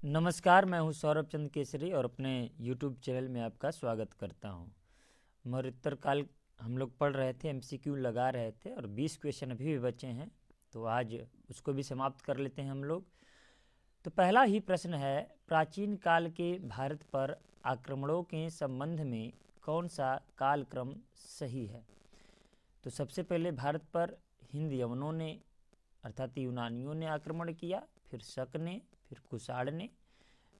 नमस्कार, मैं हूं सौरभ चंद्र केसरी और अपने YouTube चैनल में आपका स्वागत करता हूं। मरणोत्तर काल हम लोग पढ़ रहे थे, MCQ लगा रहे थे और 20 क्वेश्चन अभी भी बचे हैं, तो आज उसको भी समाप्त कर लेते हैं हम लोग। तो पहला ही प्रश्न है, प्राचीन काल के भारत पर आक्रमणों के संबंध में कौन सा कालक्रम सही है? तो सबसे पहले भारत पर हिंद यवनों ने अर्थात यूनानियों ने आक्रमण किया, फिर शक ने, फिर कुषाण ने।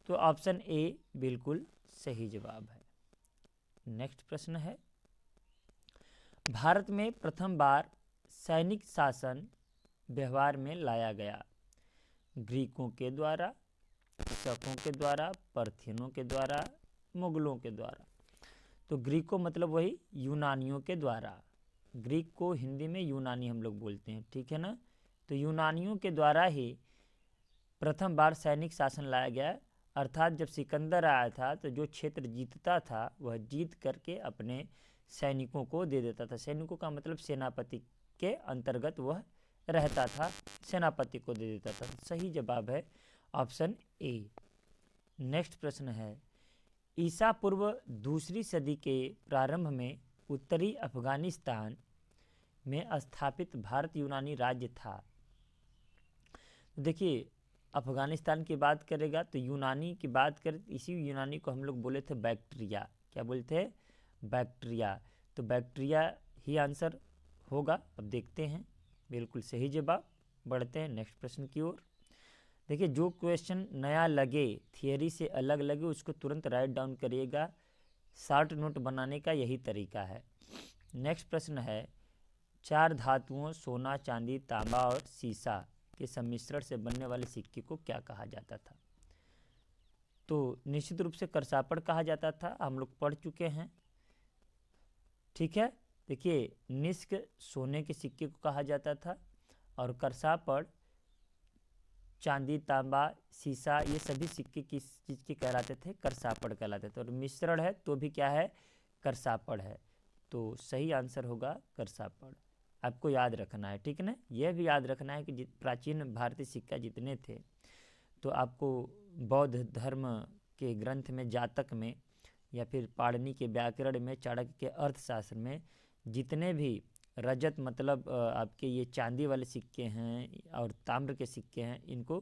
तो ऑप्शन ए बिल्कुल सही जवाब है। नेक्स्ट प्रश्न है, भारत में प्रथम बार सैनिक शासन व्यवहार में लाया गया, ग्रीकों के द्वारा, शकों के द्वारा, पर्थियनों के द्वारा, मुगलों के द्वारा। तो ग्रीकों मतलब वही यूनानियों के द्वारा। ग्रीक को हिंदी में यूनानी हम लोग बोलते हैं, ठीक है ना। तो यूनानियों के द्वारा ही प्रथम बार सैनिक शासन लाया गया, अर्थात जब सिकंदर आया था तो जो क्षेत्र जीतता था वह जीत करके अपने सैनिकों को दे देता था। सैनिकों का मतलब सेनापति के अंतर्गत वह रहता था, सेनापति को दे देता था। सही जवाब है ऑप्शन ए। नेक्स्ट प्रश्न है, ईसा पूर्व दूसरी सदी के प्रारंभ में उत्तरी अफगानिस्तान में स्थापित भारत यूनानी राज्य था। देखिए, अफगानिस्तान की बात करेगा तो यूनानी की बात करें, इसी यूनानी को हम लोग बोले थे बैक्टीरिया। क्या बोलते हैं? बैक्टीरिया। तो बैक्टीरिया ही आंसर होगा। अब देखते हैं, बिल्कुल सही जवाब। बढ़ते हैं नेक्स्ट प्रश्न की ओर। देखिए, जो क्वेश्चन नया लगे, थियरी से अलग लगे, उसको तुरंत राइट डाउन करिएगा। शॉर्ट नोट बनाने का यही तरीका है। नेक्स्ट प्रश्न है, चार धातुओं सोना, चांदी, तांबा और सीसा के सम्मिश्रण से बनने वाले सिक्के को क्या कहा जाता था? तो निश्चित रूप से करसापड़ कहा जाता था, हम लोग पढ़ चुके हैं, ठीक है। देखिए, निष्क सोने के सिक्के को कहा जाता था और करसापड़ चांदी, तांबा, सीसा, ये सभी सिक्के किस चीज़ के कहलाते थे? करसापड़ कहलाते थे। और मिश्रण है तो भी क्या है? करसापड़ है। तो सही आंसर होगा करसापड़। आपको याद रखना है, ठीक है ना। यह भी याद रखना है कि प्राचीन भारतीय सिक्का जितने थे, तो आपको बौद्ध धर्म के ग्रंथ में, जातक में, या फिर पाणिनि के व्याकरण में, चाणक्य के अर्थशास्त्र में जितने भी रजत मतलब आपके ये चांदी वाले सिक्के हैं और ताम्र के सिक्के हैं, इनको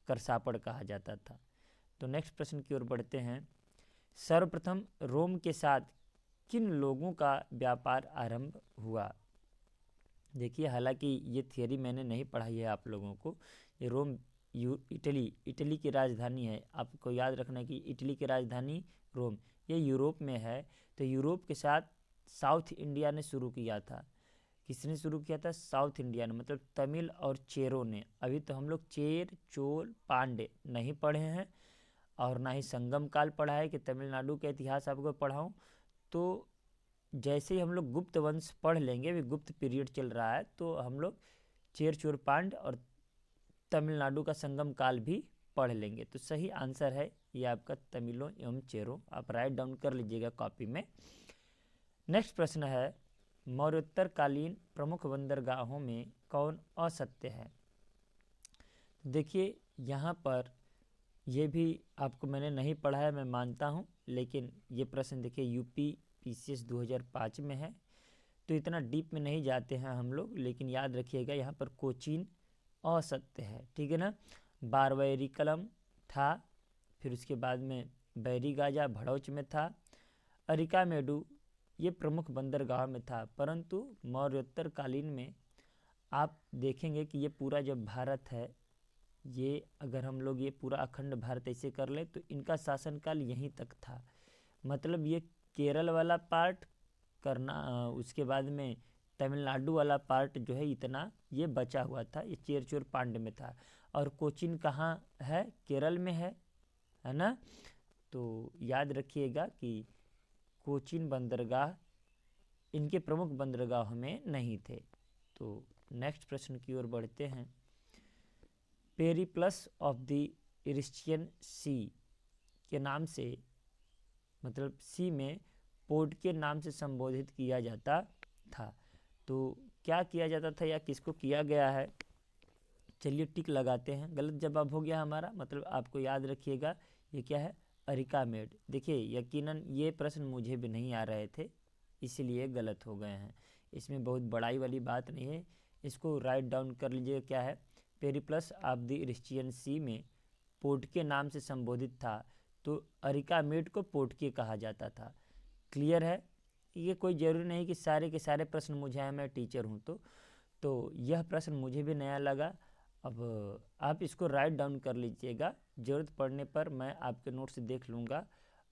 करसापड़ कहा जाता था। तो नेक्स्ट प्रश्न की ओर बढ़ते हैं। सर्वप्रथम रोम के साथ किन लोगों का व्यापार आरंभ हुआ? देखिए, हालांकि ये थियरी मैंने नहीं पढ़ाई है आप लोगों को। ये रोम इटली की राजधानी है। आपको याद रखना है कि इटली की राजधानी रोम, ये यूरोप में है। तो यूरोप के साथ साउथ इंडिया ने शुरू किया था। किसने शुरू किया था? साउथ इंडिया ने, मतलब तमिल और चेरों ने। अभी तो हम लोग चेर, चोल, पांडे नहीं पढ़े हैं और ना ही संगम काल पढ़ा है कि तमिलनाडु का इतिहास आपको पढ़ाऊँ। तो जैसे ही हम लोग गुप्त वंश पढ़ लेंगे, अभी गुप्त पीरियड चल रहा है, तो हम लोग चेर, चोर, पांड और तमिलनाडु का संगम काल भी पढ़ लेंगे। तो सही आंसर है ये आपका तमिलों एवं चेरों। आप राइट डाउन कर लीजिएगा कॉपी में। नेक्स्ट प्रश्न है, मौर्योत्तरकालीन प्रमुख बंदरगाहों में कौन असत्य है? देखिए, यहाँ पर ये भी आपको मैंने नहीं पढ़ा है, मैं मानता हूँ, लेकिन ये प्रश्न देखिए यूपी PCS 2005 में है, तो इतना डीप में नहीं जाते हैं हम लोग, लेकिन याद रखिएगा यहाँ पर कोचीन असत्य है, ठीक है ना। बारवैरिकलम था, फिर उसके बाद में बैरीगाजा भड़ौच में था, अरिकामेडू ये प्रमुख बंदरगाह में था। परंतु मौर्योत्तरकालीन में आप देखेंगे कि ये पूरा जब भारत है, ये अगर हम लोग ये पूरा अखंड भारत ऐसे कर ले तो इनका शासनकाल यहीं तक था। मतलब ये केरल वाला पार्ट करना, उसके बाद में तमिलनाडु वाला पार्ट जो है, इतना ये बचा हुआ था, ये चेर चोर पांड्य में था। और कोचीन कहाँ है? केरल में है ना। तो याद रखिएगा कि कोचीन बंदरगाह इनके प्रमुख बंदरगाह में नहीं थे। तो नेक्स्ट प्रश्न की ओर बढ़ते हैं। पेरिप्लस ऑफ द इरिस्टियन सी के नाम से, मतलब सी में पोर्ट के नाम से संबोधित किया जाता था। तो क्या किया जाता था या किसको किया गया है? चलिए टिक लगाते हैं, गलत जवाब हो गया हमारा। मतलब आपको याद रखिएगा ये क्या है, अरिकामेड। देखिए यकीनन ये प्रश्न मुझे भी नहीं आ रहे थे, इसलिए गलत हो गए हैं। इसमें बहुत बड़ाई वाली बात नहीं है, इसको राइट डाउन कर लीजिए। क्या है, पेरिप्लस ऑफ द इरिस्टियन सी में पोर्टके नाम से संबोधित था, तो अरिकामेड को पोर्टके कहा जाता था। क्लियर है, ये कोई ज़रूरी नहीं कि सारे के सारे प्रश्न मुझे आए, मैं टीचर हूँ तो यह प्रश्न मुझे भी नया लगा। अब आप इसको राइट डाउन कर लीजिएगा, ज़रूरत पड़ने पर मैं आपके नोट्स देख लूँगा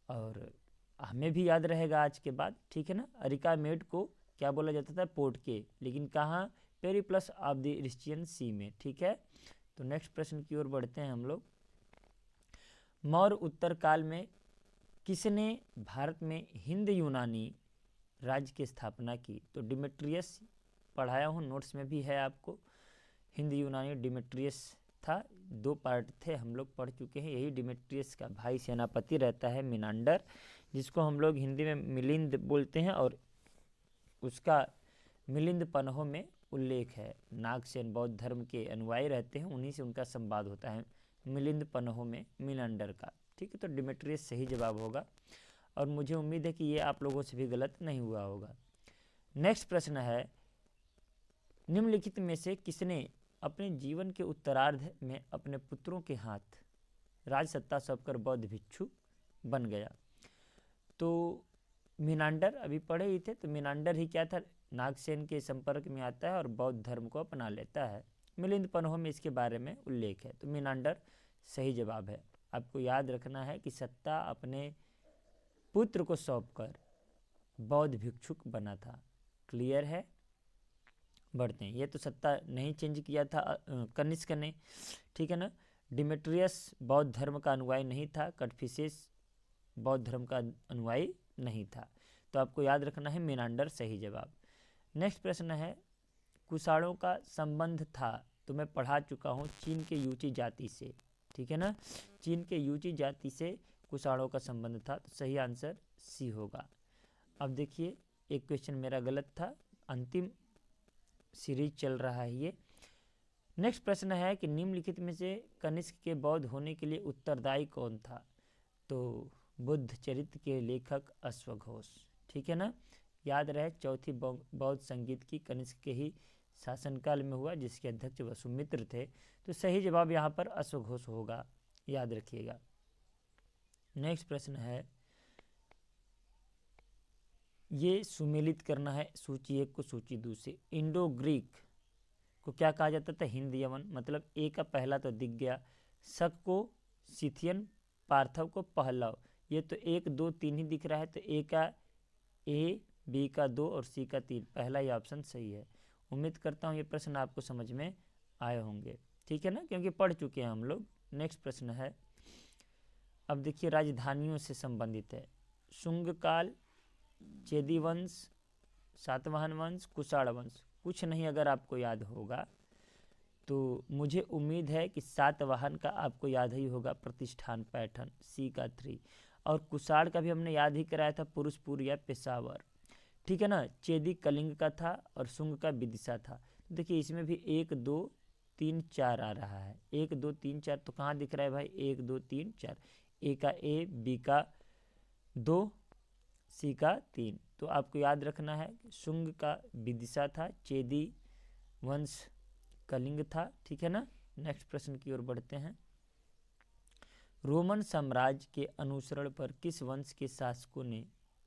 और हमें भी याद रहेगा आज के बाद, ठीक है ना। अरिकामेड को क्या बोला जाता था, पोर्टके, लेकिन कहाँ, पेरिप्लस ऑफ द इरिस्टियन सी में, ठीक है। तो नेक्स्ट प्रश्न की ओर बढ़ते हैं हम लोग। मौर्य उत्तर काल में किसने भारत में हिंद यूनानी राज्य की स्थापना की? तो डिमेट्रियस पढ़ाया हूँ, नोट्स में भी है आपको। हिंद यूनानी डिमेट्रियस था, 2 पार्ट थे, हम लोग पढ़ चुके हैं। यही डिमेट्रियस का भाई सेनापति रहता है मिनांडर, जिसको हम लोग हिंदी में मिलिंद बोलते हैं, और उसका मिलिंद पन्हों में उल्लेख है। नागसेन बौद्ध धर्म के अनुयायी रहते हैं, उन्हीं से उनका संवाद होता है मिलिंद पन्हों में मिनांडर का, ठीक है। तो डिमेट्रियस सही जवाब होगा, और मुझे उम्मीद है कि ये आप लोगों से भी गलत नहीं हुआ होगा। नेक्स्ट प्रश्न है, निम्नलिखित में से किसने अपने जीवन के उत्तरार्ध में अपने पुत्रों के हाथ राज सत्ता सौंपकर बौद्ध भिक्षु बन गया? तो मिनांडर, अभी पढ़े ही थे, तो मिनांडर ही क्या था, नागसेन के संपर्क में आता है और बौद्ध धर्म को अपना लेता है। मिलिंद पन्हों में इसके बारे में उल्लेख है, तो मिनांडर सही जवाब है। आपको याद रखना है कि सत्ता अपने पुत्र को सौंपकर बौद्ध भिक्षुक बना था। क्लियर है, बढ़ते हैं। ये तो सत्ता नहीं चेंज किया था कनिष्क ने, ठीक है ना। डिमेट्रियस बौद्ध धर्म का अनुयायी नहीं था, कन्फ्यूशियस बौद्ध धर्म का अनुयायी नहीं था। तो आपको याद रखना है मिनांडर सही जवाब। नेक्स्ट प्रश्न है, कुषाणों का संबंध था, तो मैं पढ़ा चुका हूँ, चीन के यूची जाति से, ठीक है ना। चीन के यूची जाति से कुषाणों का संबंध था, तो सही आंसर सी होगा। अब देखिए एक क्वेश्चन मेरा गलत था, अंतिम सीरीज चल रहा है ये। नेक्स्ट प्रश्न है कि निम्नलिखित में से कनिष्क के बौद्ध होने के लिए उत्तरदायी कौन था? तो बुद्ध चरित्र के लेखक अश्वघोष, ठीक है ना। याद रहे चौथी बौद्ध संगीत की कनिष्क के ही शासनकाल में हुआ, जिसके अध्यक्ष वसुमित्र थे। तो सही जवाब यहाँ पर अश्वघोष होगा, याद रखिएगा। नेक्स्ट प्रश्न है, ये सुमेलित करना है सूची 1 को सूची 2 से। इंडो ग्रीक को क्या कहा जाता था? हिंद यवन। मतलब ए का पहला तो दिख गया, शक को सिथियन, पार्थव को पहलव। ये तो 1 2 3 ही दिख रहा है, तो ए का ए, बी का 2 और सी का 3, पहला ही ऑप्शन सही है। उम्मीद करता हूँ ये प्रश्न आपको समझ में आए होंगे, ठीक है ना, क्योंकि पढ़ चुके हैं हम लोग। नेक्स्ट प्रश्न है, अब देखिए राजधानियों से संबंधित है। शुंग काल, चेदी वंश, सातवाहन वंश, कुषाण वंश। कुछ नहीं अगर आपको याद होगा तो मुझे उम्मीद है कि सातवाहन का आपको याद ही होगा, प्रतिष्ठान पैठन, सी का 3, और कुषाण का भी हमने याद ही कराया था, पुरुषपुर या पेशावर, ठीक है ना। चेदी कलिंग का था और शुंग का विदिशा था। देखिए इसमें भी 1 2 3 4 आ रहा है, 1 2 3 4, तो कहाँ दिख रहा है भाई 1 2 3 4? ए का ए, बी का 2, सी का 3। तो आपको याद रखना है शुंग का विदिशा था, चेदी वंश कलिंग था, ठीक है ना। नेक्स्ट प्रश्न की ओर बढ़ते हैं। रोमन साम्राज्य के अनुसरण पर किस वंश के शासकों ने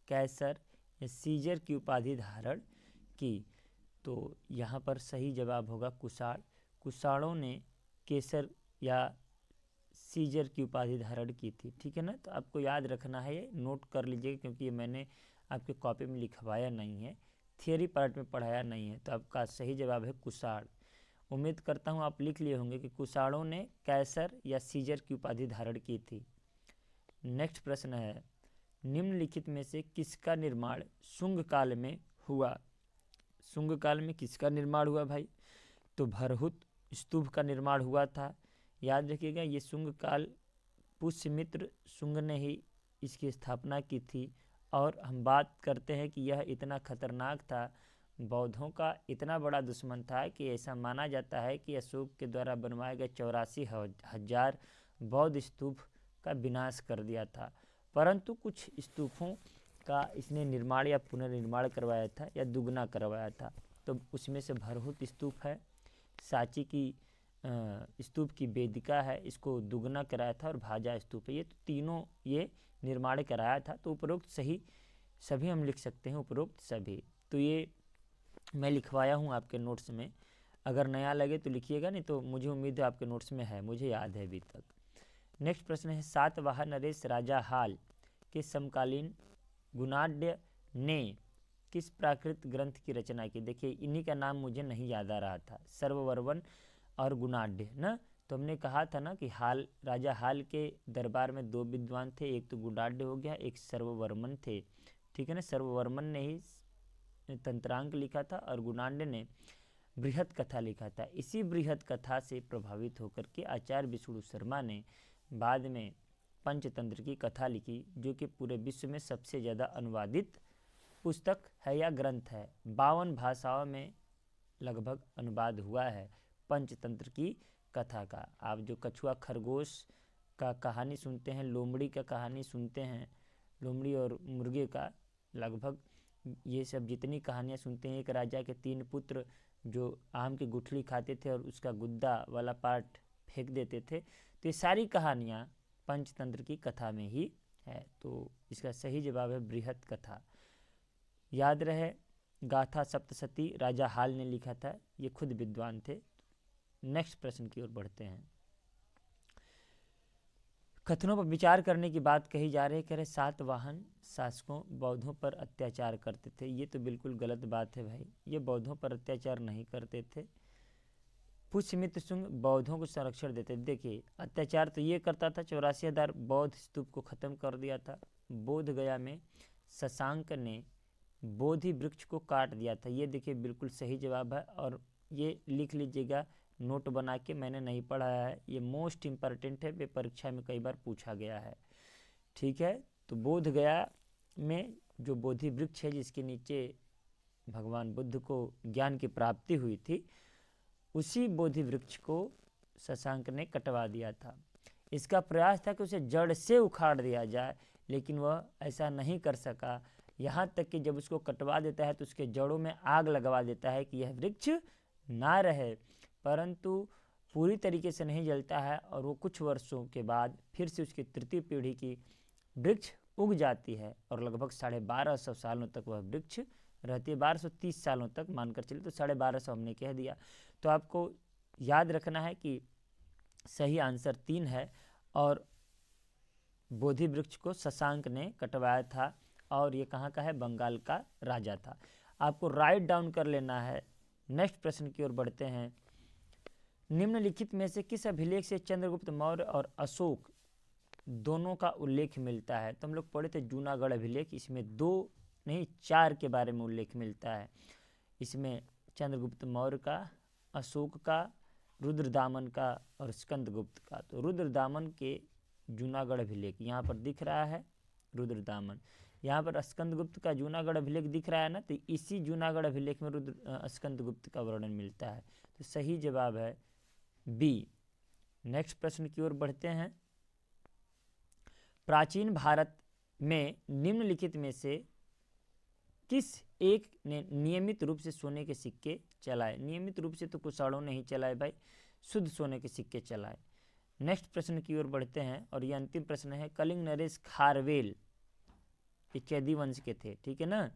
कैसर या सीजर की उपाधि धारण की? तो यहाँ पर सही जवाब होगा कुषाण। कुषाणों ने केसर या सीजर की उपाधि धारण की थी, ठीक है ना। तो आपको याद रखना है, ये नोट कर लीजिएगा, क्योंकि ये मैंने आपके कॉपी में लिखवाया नहीं है, थियरी पार्ट में पढ़ाया नहीं है। तो आपका सही जवाब है कुषाण। उम्मीद करता हूँ आप लिख लिए होंगे कि कुषाणों ने कैसर या सीजर की उपाधि धारण की थी। नेक्स्ट प्रश्न है, निम्नलिखित में से किसका निर्माण शुंग काल में हुआ? शुंग काल में किसका निर्माण हुआ भाई? तो भरहुत स्तूप का निर्माण हुआ था। याद रखिएगा ये शुंग काल पुष्यमित्र शुंग ने ही इसकी स्थापना की थी, और हम बात करते हैं कि यह इतना खतरनाक था, बौद्धों का इतना बड़ा दुश्मन था कि ऐसा माना जाता है कि अशोक के द्वारा बनवाए गए 84,000 बौद्ध स्तूप का विनाश कर दिया था, परंतु कुछ स्तूपों का इसने निर्माण या पुनर्निर्माण करवाया था या दुगना करवाया था। तो उसमें से भरहुत स्तूप है, सांची की स्तूप की वेदिका है, इसको दुगना कराया था, और भाजा स्तूप है, ये तो तीनों ये निर्माण कराया था। तो उपरोक्त सही सभी हम लिख सकते हैं, उपरोक्त सभी। तो ये मैं लिखवाया हूँ आपके नोट्स में, अगर नया लगे तो लिखिएगा, नहीं तो मुझे उम्मीद है आपके नोट्स में है, मुझे याद है अभी तक। नेक्स्ट प्रश्न है, सातवाहन नरेश राजा हाल के समकालीन गुणाढ्य ने किस प्राकृत ग्रंथ की रचना की? देखिए इन्हीं का नाम मुझे नहीं याद आ रहा था, सर्ववर्मन और गुणाढ्य ना। तो हमने कहा था ना कि राजा हाल के दरबार में दो विद्वान थे, एक तो गुणाढ्य हो गया, एक सर्ववर्मन थे, ठीक है ना। सर्ववर्मन ने ही तंत्रांक लिखा था और गुणाढ्य ने बृहत कथा लिखा था। इसी बृहत कथा से प्रभावित होकर के आचार्य विष्णु शर्मा ने बाद में पंचतंत्र की कथा लिखी, जो कि पूरे विश्व में सबसे ज़्यादा अनुवादित पुस्तक है या ग्रंथ है। 52 भाषाओं में लगभग अनुवाद हुआ है पंचतंत्र की कथा का। आप जो कछुआ खरगोश का कहानी सुनते हैं, लोमड़ी का कहानी सुनते हैं, लोमड़ी और मुर्गे का, लगभग ये सब जितनी कहानियाँ सुनते हैं, एक राजा के 3 पुत्र जो आम की गुठली खाते थे और उसका गुद्दा वाला पार्ट फेंक देते थे, तो ये सारी कहानियाँ पंचतंत्र की कथा में ही है। तो इसका सही जवाब है बृहत कथा। याद रहे, गाथा सप्तशती राजा हाल ने लिखा था, ये खुद विद्वान थे। नेक्स्ट प्रश्न की ओर बढ़ते हैं। कथनों पर विचार करने की बात कही जा रही है, कह रहे सातवाहन शासकों बौद्धों पर अत्याचार करते थे। ये तो बिल्कुल गलत बात है भाई, ये बौद्धों पर अत्याचार नहीं करते थे। पुष्यमित्र शुंग बौद्धों को संरक्षण देते। देखिए अत्याचार तो ये करता था, 84,000 बौद्ध स्तूप को खत्म कर दिया था। बोध गया में शशांक ने बोधि वृक्ष को काट दिया था। ये देखिए बिल्कुल सही जवाब है, और ये लिख लीजिएगा नोट बना के, मैंने नहीं पढ़ाया है, ये मोस्ट इम्पॉर्टेंट है, परीक्षा में कई बार पूछा गया है, ठीक है। तो बोध गया में जो बोधि वृक्ष है जिसके नीचे भगवान बुद्ध को ज्ञान की प्राप्ति हुई थी, उसी बोधि वृक्ष को शशांक ने कटवा दिया था। इसका प्रयास था कि उसे जड़ से उखाड़ दिया जाए, लेकिन वह ऐसा नहीं कर सका। यहाँ तक कि जब उसको कटवा देता है तो उसके जड़ों में आग लगवा देता है कि यह वृक्ष ना रहे, परंतु पूरी तरीके से नहीं जलता है, और वो कुछ वर्षों के बाद फिर से उसकी तृतीय पीढ़ी की वृक्ष उग जाती है, और लगभग 1250 सालों तक वह वृक्ष रहती है। 1230 सालों तक मानकर चले, तो 1250 हमने कह दिया। तो आपको याद रखना है कि सही आंसर 3 है, और बोधि वृक्ष को शशांक ने कटवाया था, और ये कहाँ का है? बंगाल का राजा था। आपको राइट डाउन कर लेना है। नेक्स्ट प्रश्न की ओर बढ़ते हैं। निम्नलिखित में से किस अभिलेख से चंद्रगुप्त मौर्य और अशोक दोनों का उल्लेख मिलता है? तो हम लोग पढ़े थे जूनागढ़ अभिलेख, इसमें 2 नहीं 4 के बारे में उल्लेख मिलता है। इसमें चंद्रगुप्त मौर्य का, अशोक का, रुद्रदामन का और स्कंदगुप्त का। तो रुद्रदामन के जूनागढ़ अभिलेख यहाँ पर दिख रहा है, रुद्रदामन। यहाँ पर स्कंदगुप्त का जूनागढ़ अभिलेख दिख रहा है ना, तो इसी जूनागढ़ अभिलेख में स्कंदगुप्त का वर्णन मिलता है। तो सही जवाब है बी। नेक्स्ट प्रश्न की ओर बढ़ते हैं। प्राचीन भारत में निम्नलिखित में से किस एक ने नियमित रूप से सोने के सिक्के चलाए? नियमित रूप से तो कुशाणों ने ही चलाए भाई, शुद्ध सोने के सिक्के चलाए। नेक्स्ट प्रश्न की ओर बढ़ते हैं, और ये अंतिम प्रश्न है। कलिंग नरेश खारवेल ये चेदी वंश के थे, ठीक है ना।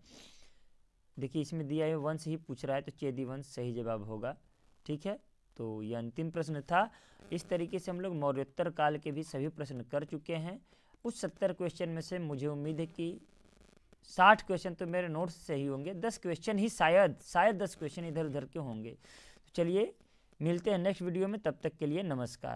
देखिए इसमें दिया है वंश ही पूछ रहा है, तो चेदी वंश सही जवाब होगा, ठीक है। तो ये अंतिम प्रश्न था। इस तरीके से हम लोग मौर्योत्तर काल के भी सभी प्रश्न कर चुके हैं। उस 70 क्वेश्चन में से मुझे उम्मीद है कि 60 क्वेश्चन तो मेरे नोट्स से ही होंगे, 10 क्वेश्चन ही शायद 10 क्वेश्चन इधर उधर के होंगे। तो चलिए मिलते हैं नेक्स्ट वीडियो में, तब तक के लिए नमस्कार।